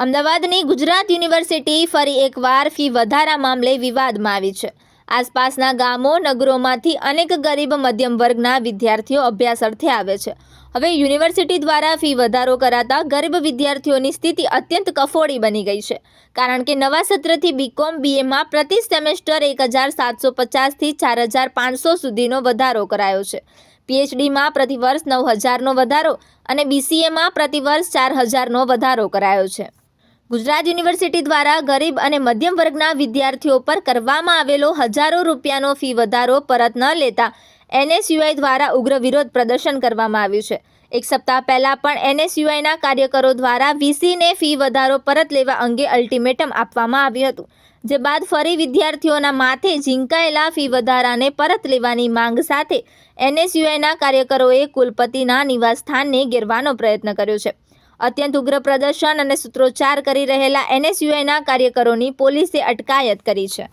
અમદાવાદની ગુજરાત યુનિવર્સિટી ફરી એકવાર ફી વધારા મામલે વિવાદમાં આવી છે। આસપાસના ગામો નગરોમાંથી અનેક ગરીબ મધ્યમ વર્ગના વિદ્યાર્થીઓ અભ્યાસ અર્થે આવે છે। હવે યુનિવર્સિટી દ્વારા ફી વધારો કરાતા ગરીબ વિદ્યાર્થીઓની સ્થિતિ અત્યંત કફોડી બની ગઈ છે, કારણ કે નવા સત્રથી બીકોમ બીએમાં પ્રતિ સેમેસ્ટર 1750થી 4500 સુધીનો વધારો કરાયો છે। પીએચડીમાં પ્રતિ વર્ષ 9000નો વધારો અને બીસીએમાં પ્રતિ વર્ષ 4000નો વધારો કરાયો છે। ગુજરાત યુનિવર્સિટી દ્વારા ગરીબ અને મધ્યમ વર્ગના વિદ્યાર્થીઓ પર કરવામાં આવેલો હજારો રૂપિયાનો ફી વધારો પરત ન લેતા એનએસયુઆઈ દ્વારા ઉગ્ર વિરોધ પ્રદર્શન કરવામાં આવ્યું છે। એક સપ્તાહ પહેલા પણ એનએસયુઆઈના કાર્યકરો દ્વારા વીસીને ફી વધારો પરત લેવા અંગે અલ્ટિમેટમ આપવામાં આવ્યું હતું, જે બાદ ફરી વિદ્યાર્થીઓના માથે ઝીંકાયેલા ફી વધારાને પરત લેવાની માંગ સાથે એનએસયુઆઈના કાર્યકરોએ કુલપતિના નિવાસસ્થાનને ઘેરવાનો પ્રયત્ન કર્યો છે। અત્યંત ઉગ્ર પ્રદર્શન અને સૂત્રોચ્ચાર કરી રહેલા એનએસયુઆઈના કાર્યકરોની પોલીસે અટકાયત કરી છે।